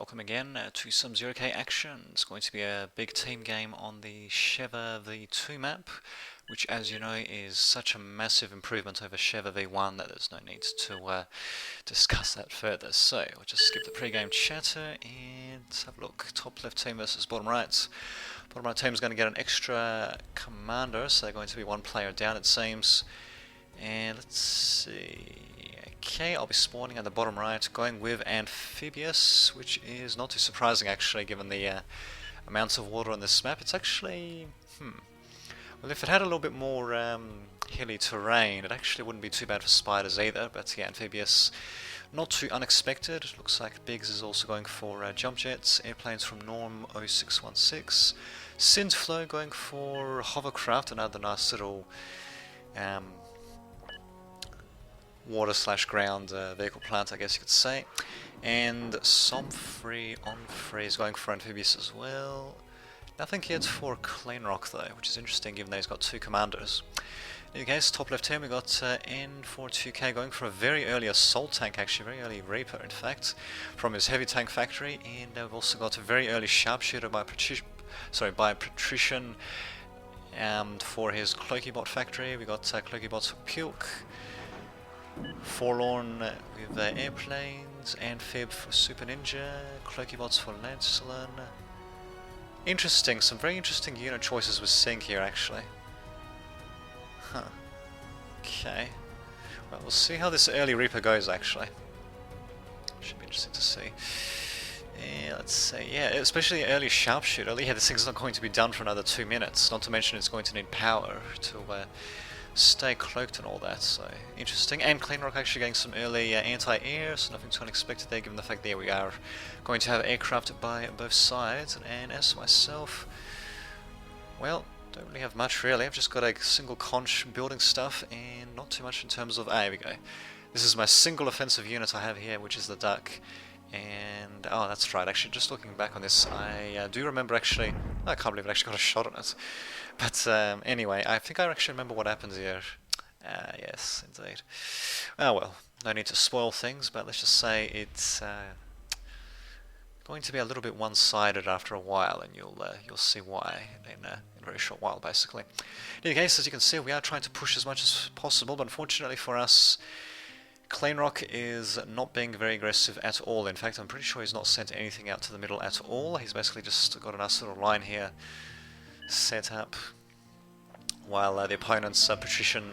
Welcome again to some 0K action. It's going to be a big team game on the Sheva v2 map, which, as you know, is such a massive improvement over Sheva v1 that there's no need to discuss that further. So we'll just skip the pre-game chatter and have a look. Top left team versus bottom right. Bottom right team is going to get an extra commander, so they're going to be one player down, it seems. And let's see. Okay, I'll be spawning at the bottom right, going with Amphibious, which is not too surprising actually, given the amounts of water on this map. It's actually, well, if it had a little bit more hilly terrain, it actually wouldn't be too bad for spiders either. But yeah, Amphibious, not too unexpected. Looks like Biggs is also going for jump jets, airplanes from Norm 0616, Synthflow going for hovercraft, another nice little water/ground vehicle plant, I guess you could say. And Somfree is going for Amphibious as well. Nothing yet for Kleinrock though, which is interesting given that he's got two commanders. In any case, top left here we got N42K going for a very early assault tank, actually, very early Reaper in fact, from his heavy tank factory. And we've also got a very early sharpshooter by Attrition for his Cloakybot factory. We got Cloakybots for Puke, Forlorn with airplanes, Amphib for Super Ninja, Cloakybots for Lancelin. Interesting, some very interesting unit choices we're seeing here actually. Huh. Okay. Well, we'll see how this early Reaper goes actually. Should be interesting to see. Let's see, yeah, especially early sharpshooter. Yeah, this thing's not going to be done for another 2 minutes, not to mention it's going to need power to stay cloaked and all that, so interesting. And Kleinrock actually getting some early anti-air, so nothing too unexpected there given the fact that we are going to have aircraft by both sides. And as for myself, well, don't really have much really. I've just got a single conch building stuff and not too much in terms of... here we go. This is my single offensive unit I have here, which is the duck. And, oh, that's right, actually, just looking back on this, I do remember actually... I can't believe I actually got a shot on it. But anyway, I think I actually remember what happened here. Yes, indeed. Oh well, no need to spoil things, but let's just say it's going to be a little bit one-sided after a while, and you'll see why in a very short while, basically. In any case, as you can see, we are trying to push as much as possible, but unfortunately for us, Kleinrock is not being very aggressive at all. In fact, I'm pretty sure he's not sent anything out to the middle at all. He's basically just got a nice little line here set up, while the opponent's Patrician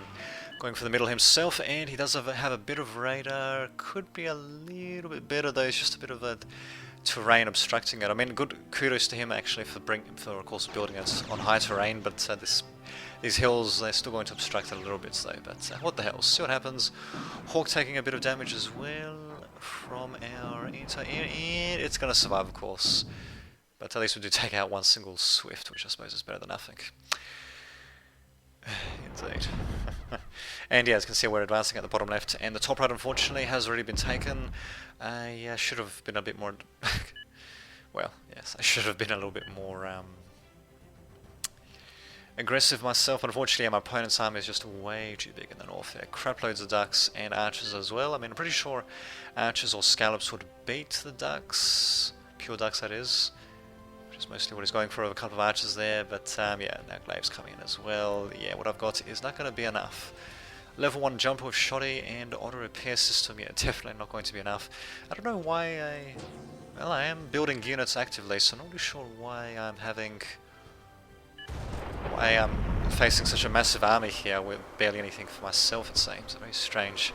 going for the middle himself, and he does have a bit of radar. Could be a little bit better though. It's just a bit of a terrain obstructing it. I mean, good kudos to him actually for of course building it on high terrain, but these hills, they're still going to obstruct it a little bit though. But what the hell? See what happens. Hawk taking a bit of damage as well from our anti-air, and it's going to survive, of course. But at least we do take out one single Swift, which I suppose is better than nothing. Indeed. And yeah, as you can see, we're advancing at the bottom left, and the top right, unfortunately, has already been taken. I should have been a bit more... well, yes, I should have been a little bit more aggressive myself. Unfortunately, my opponent's army is just way too big in the north there. Crap loads of ducks and archers as well. I mean, I'm pretty sure archers or scallops would beat the ducks. Pure ducks, that is. Which is mostly what he's going for, over a couple of archers there, but yeah, now Glaive's coming in as well. Yeah, what I've got is not going to be enough. Level 1 jumper with shoddy and auto repair system, yeah, definitely not going to be enough. I don't know why well, I am building units actively, so I'm not really sure why I'm facing such a massive army here with barely anything for myself, it seems. Very strange.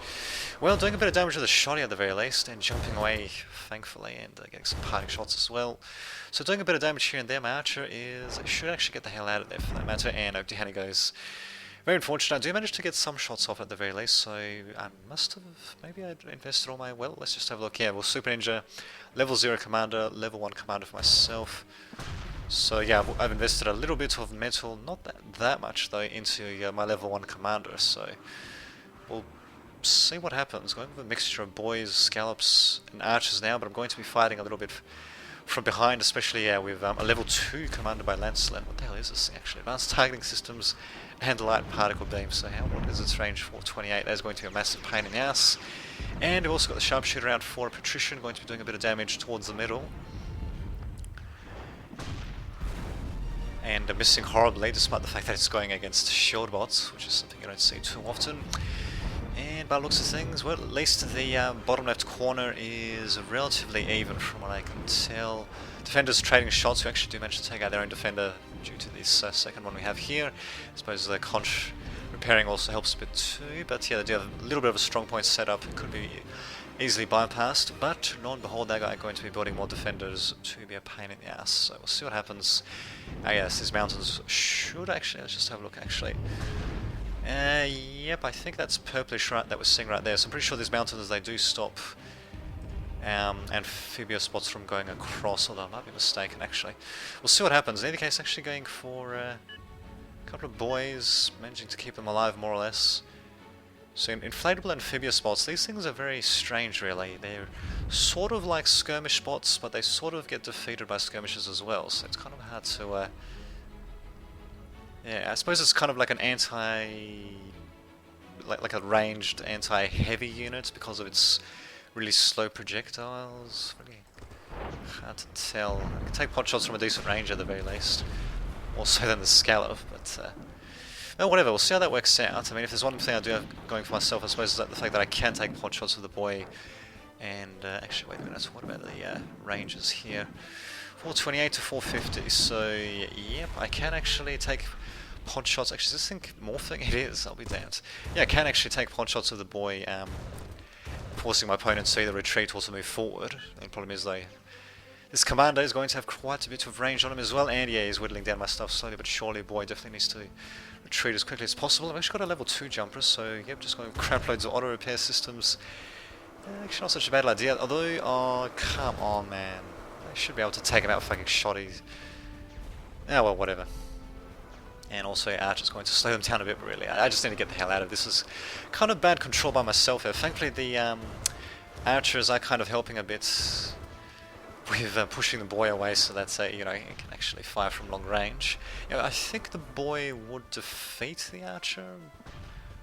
Well, doing a bit of damage with the shoddy at the very least, and jumping away, thankfully, and getting some parting shots as well. So doing a bit of damage here and there. My archer should actually get the hell out of there for that matter, and down he goes. Very unfortunate. I do manage to get some shots off at the very least, so I must have... maybe I invested all my... well, let's just have a look. Yeah, well, Super Ninja, level 0 commander, level 1 commander for myself. So yeah, I've invested a little bit of metal, not that much though, into my level 1 commander, so we'll see what happens. Going with a mixture of boys, scallops and archers now, but I'm going to be fighting a little bit from behind, especially with a level 2 commander by Lancelin. What the hell is this thing actually? Advanced targeting systems and light particle beam. So what is its range? 428. That is going to be a massive pain in the ass. And we've also got the sharpshooter out for Patrician, going to be doing a bit of damage towards the middle. and missing horribly, despite the fact that it's going against shield bots, which is something you don't see too often. And by the looks of things, well, at least the bottom left corner is relatively even from what I can tell. Defenders trading shots, who actually do manage to take out their own defender due to this second one we have here. I suppose the conch repairing also helps a bit too, but yeah, they do have a little bit of a strong point set up. It could be easily bypassed, but lo and behold, they're going to be building more defenders to be a pain in the ass. So we'll see what happens. Yes, these mountains should actually, let's just have a look actually. Yep, I think that's purplish right that we're seeing right there. So I'm pretty sure these mountains, they do stop amphibious spots from going across, although I might be mistaken actually. We'll see what happens. In any case, actually going for a couple of boys, managing to keep them alive more or less. So inflatable amphibious spots, these things are very strange really. They're sort of like skirmish spots, but they sort of get defeated by skirmishes as well, so it's kind of hard to yeah, I suppose it's kind of like an like a ranged anti-heavy unit because of its really slow projectiles. Really hard to tell. I can take pot shots from a decent range at the very least, more so than the Scallop, but well, whatever, we'll see how that works out. I mean, if there's one thing I do have going for myself, I suppose, is that the fact that I can take pot shots with the boy. And actually, wait a minute, what about the ranges here? 428 to 450, so yep, I can actually take pot shots. Actually, is this thing morphing? It is, I'll be damned. Yeah, I can actually take pot shots with the boy, forcing my opponent to either retreat or to move forward. The problem is, though, this commander is going to have quite a bit of range on him as well, and yeah, he's whittling down my stuff slowly but surely. Boy definitely needs to retreat as quickly as possible. I've actually got a level 2 jumper, so yep, just going crap loads of auto repair systems. Actually not such a bad idea, although, oh, come on, man. I should be able to take him out fucking shotties. Ah, well, whatever. And also, Archer's going to slow them down a bit, really. I just need to get the hell out of this. This is kind of bad control by myself here. Thankfully, the Archers are kind of helping a bit with pushing the boy away so that, you know, he can actually fire from long range. You know, I think the boy would defeat the Archer.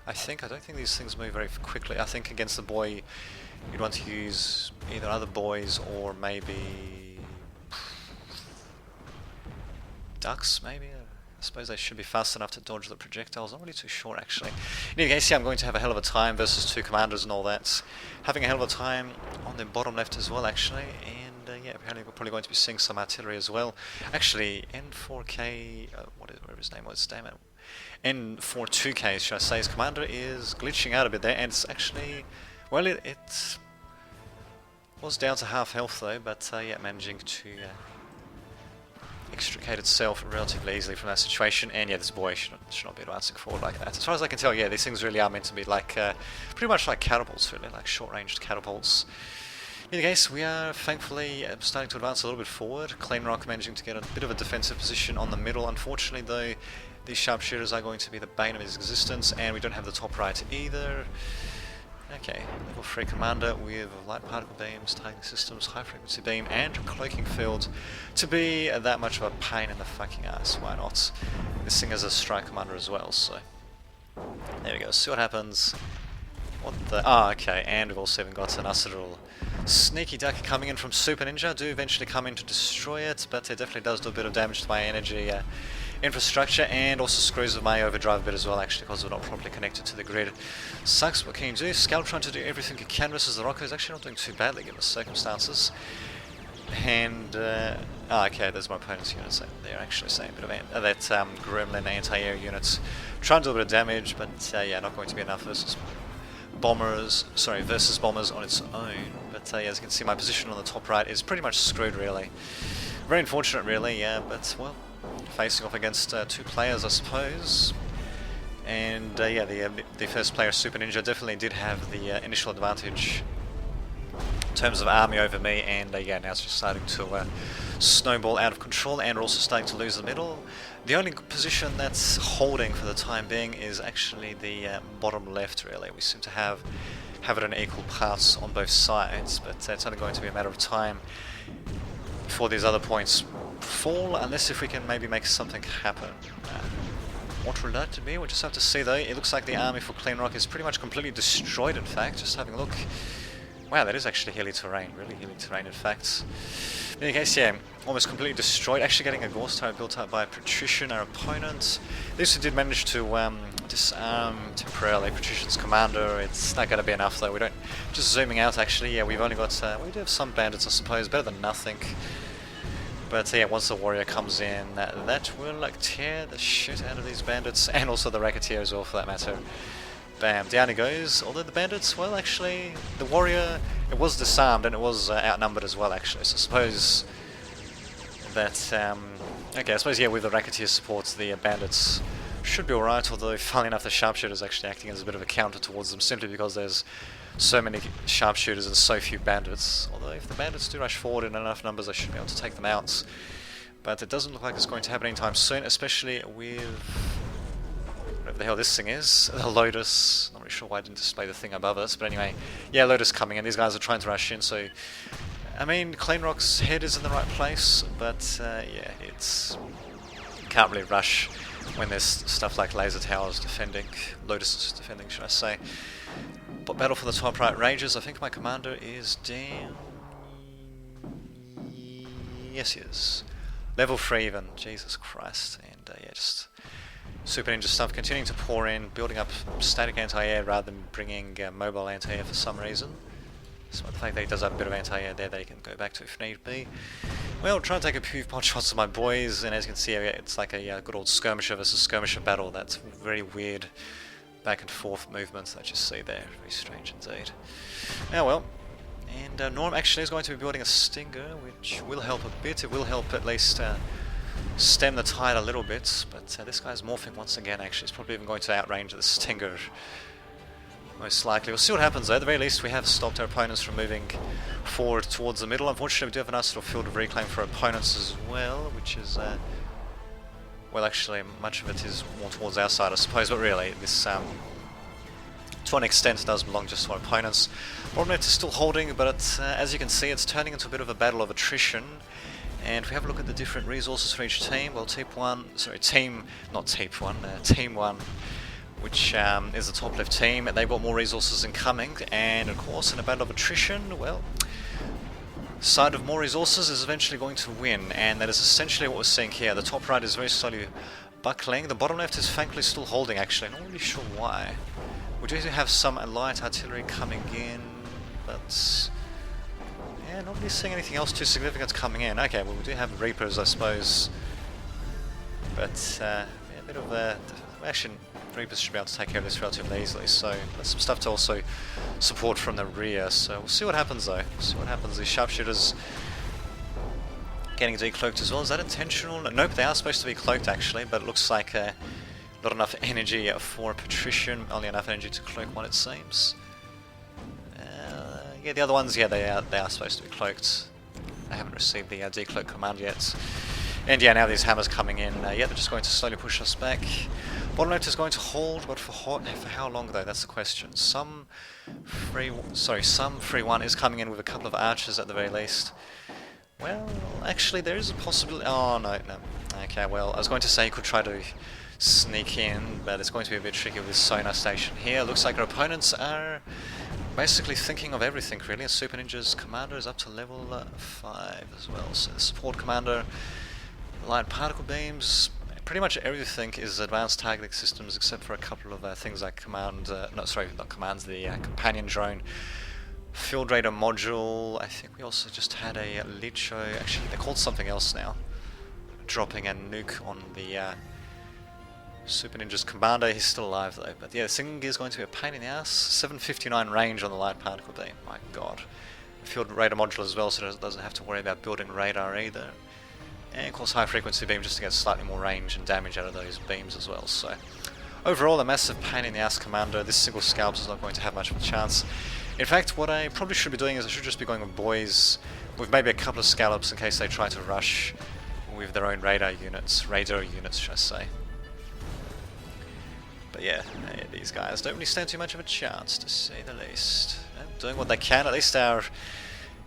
I don't think these things move very quickly. I think against the boy, you'd want to use either other boys or maybe ducks, maybe? I suppose they should be fast enough to dodge the projectiles. I'm not really too sure, actually. In any case, yeah, I'm going to have a hell of a time versus 2 commanders and all that. Having a hell of a time on the bottom left as well, actually. And yeah, apparently we're probably going to be seeing some artillery as well. Actually, N4K, whatever his name was, damn it. N42K, should I say, his commander is glitching out a bit there, and it's actually, well, it was down to half health though, but yeah, managing to extricate itself relatively easily from that situation. And yeah, this boy should not be advancing forward like that. As far as I can tell, yeah, these things really are meant to be like pretty much like catapults, really, like short-ranged catapults. In any case, we are thankfully starting to advance a little bit forward. Clean Rock managing to get a bit of a defensive position on the middle. Unfortunately, though, these sharpshooters are going to be the bane of his existence, and we don't have the top right either. Okay, level 3 commander with light particle beams, targeting systems, high frequency beam, and cloaking field to be that much of a pain in the fucking ass. Why not? This thing is a strike commander as well, so there we go. See what happens. What the? Ah, okay, and we've also even got an little sneaky duck coming in from Super Ninja. Do eventually come in to destroy it, but it definitely does do a bit of damage to my energy infrastructure, and also screws with my overdrive a bit as well, actually, because we're not properly connected to the grid. Sucks, what can you do? Scalp trying to do everything he can versus the Rocco is actually not doing too badly given the circumstances. And, okay, there's my opponent's units. They're actually saying a bit of that Gremlin anti-air units. Trying to do a bit of damage, but yeah, not going to be enough versus bombers on its own. But yeah, as you can see, my position on the top right is pretty much screwed, really. Very unfortunate, really, yeah, but, well, facing off against 2 players, I suppose. And yeah, the first player, Super Ninja, definitely did have the initial advantage in terms of army over me, and yeah, now it's just starting to snowball out of control, and we're also starting to lose the middle. The only position that's holding for the time being is actually the bottom left, really. We seem to have it in equal parts on both sides, but it's only going to be a matter of time before these other points fall, unless if we can maybe make something happen. What will that be? We'll just have to see, though. It looks like the army for Clean Rock is pretty much completely destroyed, in fact. Just having a look. Wow, that is actually hilly terrain, really hilly terrain, in fact. In any case, yeah, almost completely destroyed. Actually getting a Gauss turret built up by Attrition, our opponent. This did manage to disarm temporarily Patrician's commander. It's not going to be enough though. We don't... Just zooming out actually, yeah, we've only got... we do have some bandits I suppose, better than nothing. But yeah, once the warrior comes in, that will like tear the shit out of these bandits, and also the racketeer as well for that matter. Bam, down he goes. Although the bandits, well actually, the warrior, it was disarmed and it was outnumbered as well actually, so I suppose that, okay, I suppose yeah, with the racketeer support, the bandits should be alright, although funnily enough the sharpshooter's actually acting as a bit of a counter towards them, simply because there's so many sharpshooters and so few bandits. Although if the bandits do rush forward in enough numbers, I should be able to take them out. But it doesn't look like it's going to happen anytime soon, especially with whatever the hell this thing is, the Lotus. Not really sure why I didn't display the thing above us, but anyway, yeah, Lotus coming in. These guys are trying to rush in, so I mean, Kleinrock's head is in the right place, but yeah, it's can't really rush when there's stuff like laser towers defending, Lotus is defending, should I say. But battle for the top right ranges. I think my commander is down. Yes, he is. Level 3 even. Jesus Christ. And yeah, just super ninja stuff continuing to pour in, building up static anti-air rather than bringing mobile anti-air for some reason. So the fact that he does have a bit of anti-air there that he can go back to if need be. Well, try to take a few pot shots of my boys, and as you can see, it's like a good old skirmisher versus skirmisher battle. That's very weird back and forth movements that you see there. Very strange indeed. Oh well. And Norm actually is going to be building a Stinger, which will help a bit. It will help at least stem the tide a little bit, but this guy's morphing once again actually. He's probably even going to outrange the Stinger, most likely. We'll see what happens though. At the very least we have stopped our opponents from moving forward towards the middle. Unfortunately we do have a nice little field of reclaim for opponents as well, which is well, actually, much of it is more towards our side, I suppose, but really, this, to an extent, does belong just to our opponents. Bottomnet is still holding, but as you can see, it's turning into a bit of a battle of attrition. And if we have a look at the different resources for each team, well, Team 1, which is the top left team, and they've got more resources incoming, and of course, in a battle of attrition, well, side of more resources is eventually going to win, and that is essentially what we're seeing here. The top right is very slowly buckling. The bottom left is thankfully still holding actually. Not really sure why. We do have some light artillery coming in, but yeah, not really seeing anything else too significant coming in. Okay, well we do have Reapers I suppose, but yeah, a bit of actually Reapers should be able to take care of this relatively easily, so there's some stuff to also support from the rear, so we'll see what happens though. We'll see what happens. These sharpshooters getting decloaked as well. Is that intentional? Nope, they are supposed to be cloaked actually, but it looks like not enough energy for a Patrician, only enough energy to cloak one it seems. Yeah, the other ones, yeah, they are supposed to be cloaked. They haven't received the decloak command yet. And yeah, now these hammers coming in, yeah, they're just going to slowly push us back. Bottom left is going to hold, but for how long though? That's the question. Some free one is coming in with a couple of archers at the very least. Well, actually, there is a possibility. Oh no. Okay, well, I was going to say you could try to sneak in, but it's going to be a bit tricky with this sonar station here. Looks like our opponents are basically thinking of everything really. And Super Ninja's commander is up to level 5 as well. So the support commander, light particle beams, pretty much everything is advanced targeting systems except for a couple of things like the companion drone, field radar module. I think we also just had a Licho, actually they're called something else now, dropping a nuke on the Super Ninja's commander. He's still alive though, but yeah, this thing is going to be a pain in the ass. 759 range on the light particle beam, my god. Field radar module as well, so it doesn't have to worry about building radar either. And of course high frequency beam just to get slightly more range and damage out of those beams as well. So overall a massive pain in the ass commander. This single scalps is not going to have much of a chance. In fact, what I probably should be doing is I should just be going with boys with maybe a couple of scallops in case they try to rush with their own radar units should I say. But yeah, these guys don't really stand too much of a chance, to say the least. Doing what they can, at least our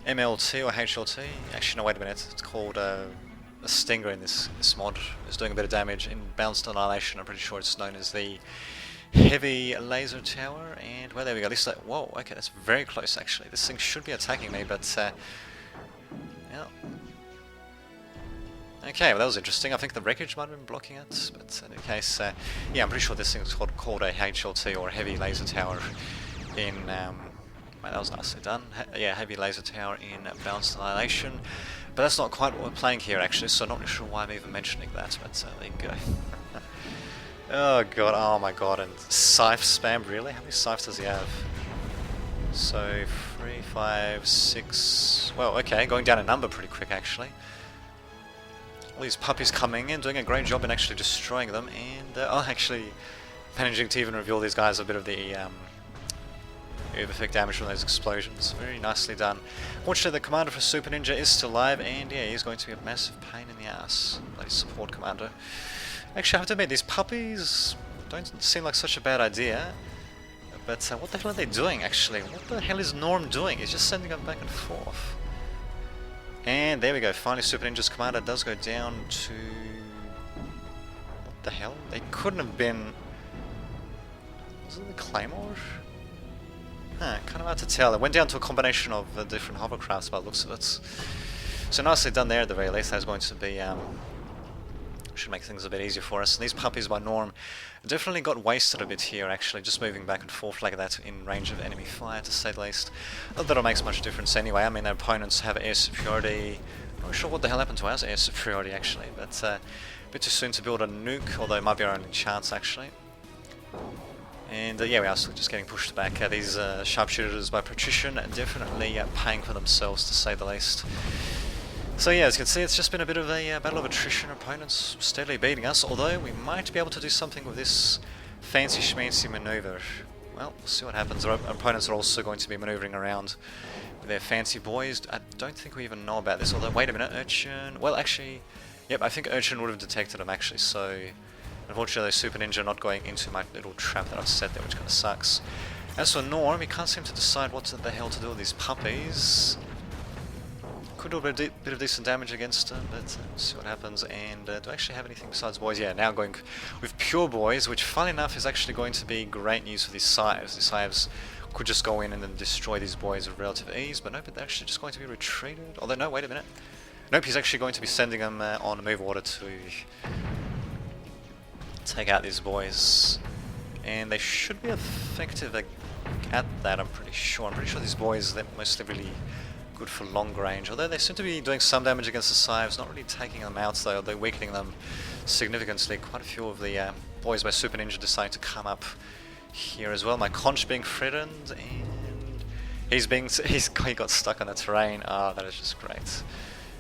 MLT or HLT, actually no, wait a minute, it's called a Stinger in this mod, is doing a bit of damage. In balanced annihilation, I'm pretty sure it's known as the heavy laser tower, and well, there we go. At least whoa, okay, that's very close actually. This thing should be attacking me, but yeah, Okay, well that was interesting. I think the wreckage might have been blocking it, but in any case, yeah, I'm pretty sure this thing's called a HLT, or a heavy laser tower in, well, that was nicely done. Yeah, heavy laser tower in balanced annihilation, but that's not quite what we're playing here actually, so I'm not really sure why I'm even mentioning that, but there you go. Oh god, oh my god, and scythe spam, really? How many scythes does he have? So, 3, 5, 6, well, okay, going down a number pretty quick actually. All these puppies coming in, doing a great job in actually destroying them, and actually managing to even reveal these guys a bit of the effect damage from those explosions. Very nicely done. Fortunately, the commander for Super Ninja is still alive, and yeah, he's going to be a massive pain in the ass. Bloody support commander. Actually, I have to admit, these puppies don't seem like such a bad idea. But what the hell are they doing, actually? What the hell is Norm doing? He's just sending them back and forth. And there we go, finally Super Ninja's commander does go down to... What the hell? They couldn't have been... Was it the Claymore? Huh, kind of hard to tell. It went down to a combination of different hovercrafts by the looks of it. So nicely done there at the very least. That's going to be... should make things a bit easier for us. And these puppies by Norm definitely got wasted a bit here actually, just moving back and forth like that in range of enemy fire to say the least. Not that it makes much difference anyway. I mean, their opponents have air superiority. I'm not sure what the hell happened to our air superiority actually, but a bit too soon to build a nuke, although it might be our only chance actually. And yeah, we are still just getting pushed back. These sharpshooters by Attrition definitely paying for themselves to say the least. So yeah, as you can see, it's just been a bit of a battle of attrition. Opponents steadily beating us, although we might be able to do something with this fancy schmancy maneuver. Well, we'll see what happens. Our opponents are also going to be maneuvering around with their fancy boys. I don't think we even know about this, although, wait a minute, Attrition... Well, actually, yep, I think Attrition would have detected them, actually, so... Unfortunately, Super Ninja not going into my little trap that I've set there, which kind of sucks. As for Norm, he can't seem to decide what the hell to do with these puppies. Could do a bit of decent damage against them, but we'll see what happens. And do I actually have anything besides boys? Yeah, now going with pure boys, which funnily enough is actually going to be great news for these scythes. These scythes could just go in and then destroy these boys with relative ease, but nope, they're actually just going to be retreated. Although, no, wait a minute. Nope, he's actually going to be sending them on a move order to take out these boys. And they should be effective at that, I'm pretty sure. I'm pretty sure these boys, they're mostly really good for long range, although they seem to be doing some damage against the scythes, not really taking them out though, they're weakening them significantly. Quite a few of the boys by Super Ninja deciding to come up here as well. My conch being threatened, and he got stuck on the terrain. Ah, that is just great.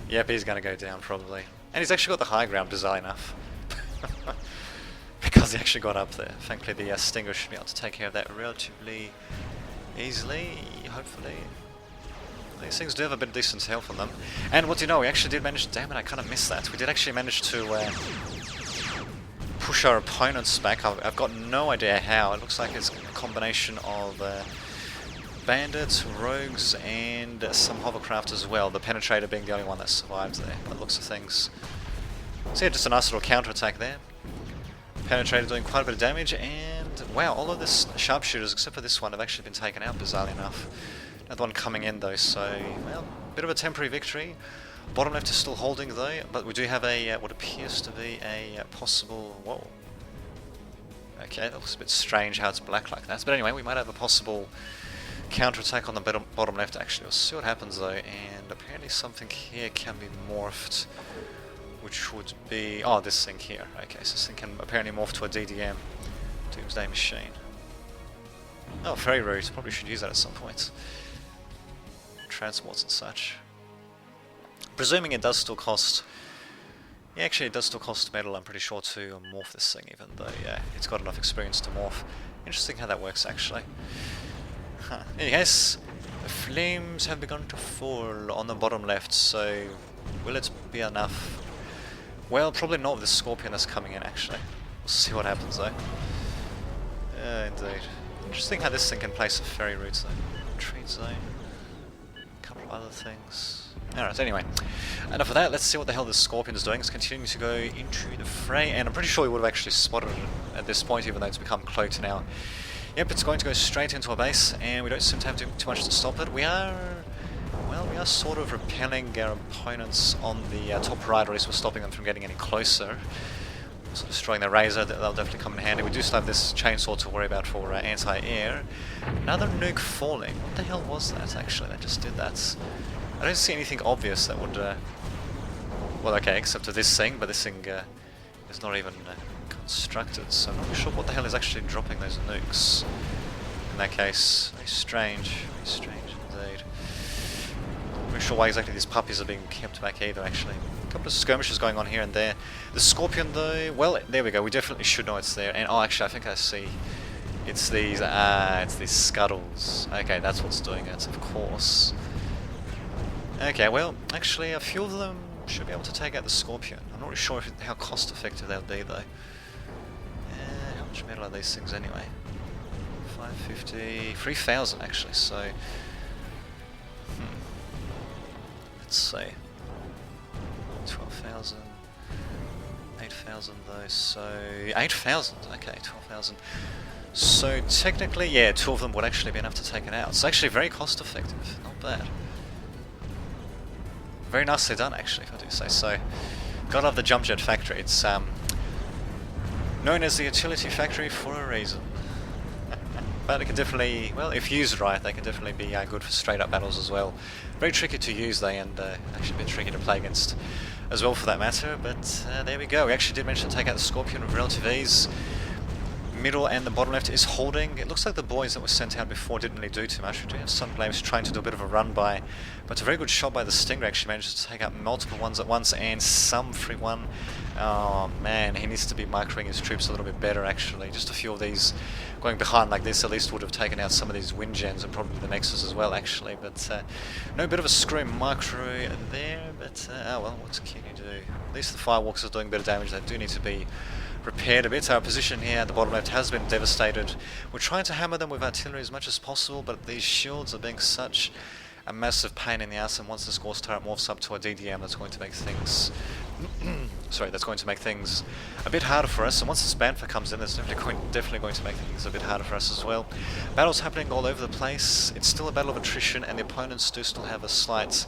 Yep, he's gonna go down probably. And he's actually got the high ground, bizarre enough. Because he actually got up there. Thankfully the Stinger should be able to take care of that relatively easily, hopefully. These things do have a bit of decent health on them. And what do you know, we actually did manage to... Damn it, I kind of missed that. We did actually manage to push our opponents back. I've got no idea how. It looks like it's a combination of bandits, rogues, and some hovercraft as well. The Penetrator being the only one that survives there, by the looks of things. So yeah, just a nice little counter-attack there. Penetrator doing quite a bit of damage, and wow, all of this sharpshooters, except for this one, have actually been taken out, bizarrely enough. Another one coming in though, so, well, bit of a temporary victory. Bottom left is still holding though, but we do have a, what appears to be a possible, whoa. Okay, that looks a bit strange how it's black like that, but anyway, we might have a possible counter-attack on the bottom left actually. We'll see what happens though, and apparently something here can be morphed, which would be, oh, this thing here. Okay, so this thing can apparently morph to a DDM, Doomsday Machine. Oh, very rude, probably should use that at some point. Transports and such. Presuming it does still cost... Yeah, actually it does still cost metal, I'm pretty sure, to morph this thing, even though, yeah, it's got enough experience to morph. Interesting how that works, actually. Huh. In any case, the flames have begun to fall on the bottom left, so will it be enough? Well, probably not with the Scorpion that's coming in, actually. We'll see what happens, though. Indeed. Interesting how this thing can place a ferry route, though. Retreat zone. Other things. Alright, anyway, enough of that. Let's see what the hell this Scorpion is doing. It's continuing to go into the fray, and I'm pretty sure we would have actually spotted it at this point, even though it's become cloaked now. Yep, it's going to go straight into our base, and we don't seem to have too much to stop it. We are are sort of repelling our opponents on the top right, or at least we're stopping them from getting any closer. So destroying the Razor, that'll definitely come in handy. We do still have this chainsaw to worry about for anti-air. Another nuke falling. What the hell was that, actually? That just did that. I don't see anything obvious that would... well, okay, except for this thing, but this thing is not even constructed, so I'm not sure what the hell is actually dropping those nukes. In that case, very strange indeed. I'm not sure why exactly these puppies are being kept back either, actually. A couple of skirmishes going on here and there. The Scorpion though, well, there we go, we definitely should know it's there. And oh, actually, I think I see. It's these scuttles. Okay, that's what's doing it, of course. Okay, well, actually, a few of them should be able to take out the Scorpion. I'm not really sure how cost effective they'll be though. How much metal are these things anyway? 550, 3,000 actually, so... Let's see. 12,000, 8,000 though, so 8,000, okay, 12,000. So technically, yeah, 2 of them would actually be enough to take it out. It's actually very cost effective, not bad. Very nicely done actually, if I do say so. Gotta love the jump jet factory, it's known as the utility factory for a reason. But it can definitely, well, if used right, they can definitely be good for straight up battles as well. Very tricky to use, they, and actually a bit tricky to play against as well for that matter, but there we go. We actually did mention to take out the Scorpion with relative ease. Middle and the bottom left is holding. It looks like the boys that were sent out before didn't really do too much. We do have Sunglaves trying to do a bit of a run by, but it's a very good shot by the Stinger. Actually manages to take out multiple ones at once, and some free one. Oh man, he needs to be microing his troops a little bit better actually. Just a few of these going behind like this at least would have taken out some of these wind gens and probably the Nexus as well actually, but no, bit of a screw micro there, but oh well, what can you do? At least the Firewalkers are doing a bit of damage. They do need to be repaired a bit. Our position here at the bottom left has been devastated. We're trying to hammer them with artillery as much as possible, but these shields are being such a massive pain in the ass, and once the Scorch turret morphs up to a DDM, that's going to make things sorry, that's going to make things a bit harder for us, and once this Banfer comes in, that's definitely going to make things a bit harder for us as well. Battles happening all over the place. It's still a battle of attrition, and the opponents do still have a slight,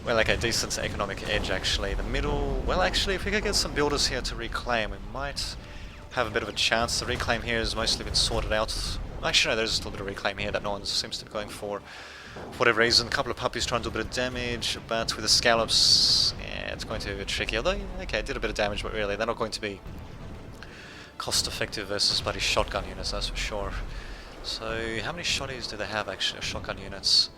well, like a decent economic edge actually. The middle, well actually, if we could get some builders here to reclaim, we might have a bit of a chance. The reclaim here has mostly been sorted out. Actually no, there's still a bit of reclaim here that no one seems to be going for whatever reason. A couple of puppies trying to do a bit of damage, but with the scallops, yeah, it's going to be a bit tricky. Although, okay, it did a bit of damage, but really, they're not going to be cost effective versus bloody shotgun units, that's for sure. So, how many shotties do they have actually, shotgun units?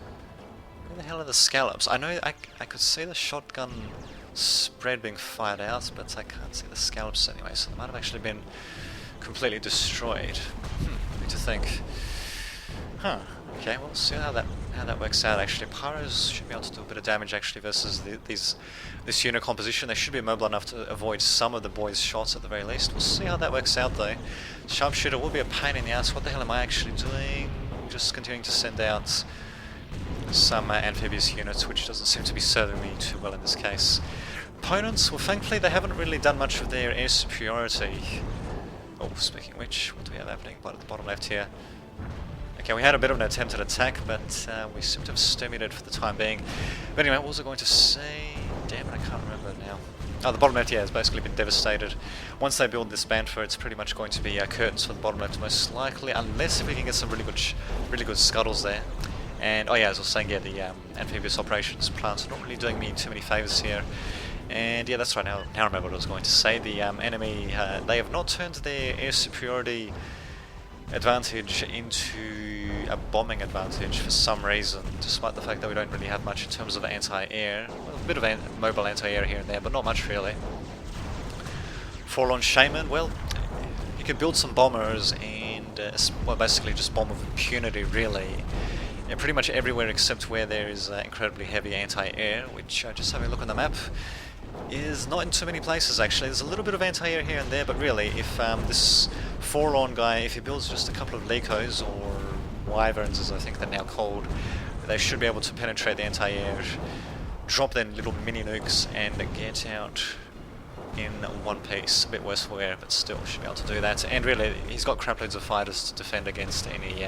Where the hell are the scallops? I know I could see the shotgun spread being fired out, but I can't see the scallops anyway, so they might have actually been completely destroyed. Need to think. Huh. Okay, well, we'll see how that works out actually. Pyros should be able to do a bit of damage actually versus this unit composition. They should be mobile enough to avoid some of the boys' shots at the very least. We'll see how that works out though. Sharpshooter will be a pain in the ass. What the hell am I actually doing? Just continuing to send out some amphibious units, which doesn't seem to be serving me too well in this case. Opponents, well thankfully they haven't really done much with their air superiority. Oh, speaking of which, what do we have happening at the bottom left here? Okay, we had a bit of an attempted attack, but we seem to have stimulated for the time being. But anyway, what was I going to say? Damn it, I can't remember now. Oh, the bottom left, yeah, has basically been devastated. Once they build this Banfer, it's pretty much going to be curtains for the bottom left, most likely, unless if we can get some really good scuttles there. And, oh yeah, as I was saying, yeah, the amphibious operations plants are not really doing me too many favours here. And yeah, that's right, now I remember what I was going to say. The enemy, they have not turned their air superiority advantage into a bombing advantage for some reason, despite the fact that we don't really have much in terms of anti-air. Well, a bit of mobile anti-air here and there, but not much really. Forlorn Shaman, well, you can build some bombers and, well, basically just bomb with impunity really. Yeah, pretty much everywhere except where there is incredibly heavy anti-air, which, just having a look on the map, is not in too many places actually. There's a little bit of anti-air here and there, but really, if this Forlorn guy, if he builds just a couple of Lekos, or Wyverns as I think they're now called, they should be able to penetrate the anti-air, drop their little mini nukes, and get out in one piece. A bit worse for wear, but still should be able to do that. And really, he's got crap loads of fighters to defend against any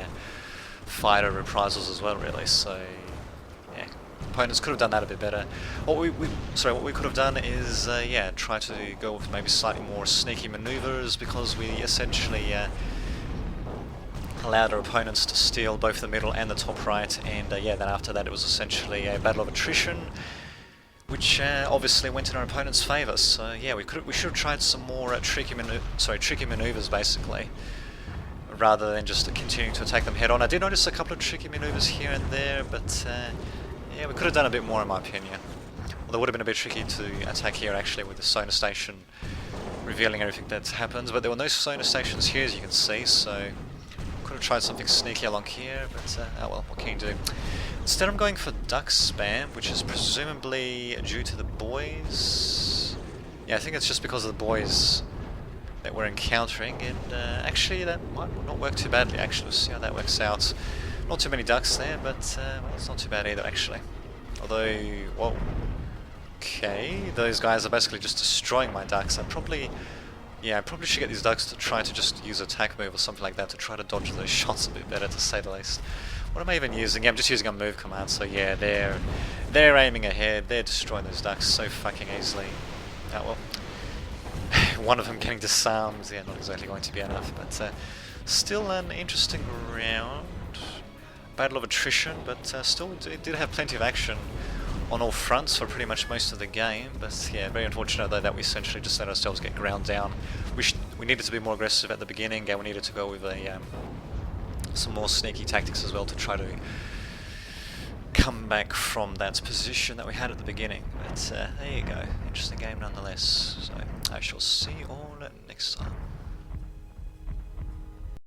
fighter reprisals as well really, so yeah, opponents could have done that a bit better. What we could have done is, yeah, try to go with maybe slightly more sneaky maneuvers, because we essentially allowed our opponents to steal both the middle and the top right, and yeah, then after that it was essentially a battle of attrition, which obviously went in our opponent's favour. So yeah, we should have tried some more tricky maneuvers basically, rather than just continuing to attack them head on. I did notice a couple of tricky maneuvers here and there, but yeah, we could have done a bit more in my opinion. Well, it would have been a bit tricky to attack here actually with the sonar station revealing everything that happens, but there were no sonar stations here as you can see, so could have tried something sneaky along here, but oh well, what can you do? Instead I'm going for duck spam, which is presumably due to the boys. Yeah, I think it's just because of the boys that we're encountering, and actually that might not work too badly actually. We'll see how that works out. Not too many ducks there, but well, it's not too bad either actually. Although, whoa. Okay, those guys are basically just destroying my ducks. I probably should get these ducks to try to just use attack move or something like that to try to dodge those shots a bit better, to say the least. What am I even using? Yeah, I'm just using a move command, so yeah, they're aiming ahead, they're destroying those ducks so fucking easily. Oh well. One of them getting disarmed, yeah, not exactly going to be enough, but still an interesting round. Battle of attrition, but still it did have plenty of action on all fronts for pretty much most of the game, but yeah, very unfortunate though that we essentially just let ourselves get ground down. We needed to be more aggressive at the beginning, and we needed to go with a some more sneaky tactics as well to try to come back from that position that we had at the beginning. But there you go, interesting game nonetheless. So I shall see you all next time.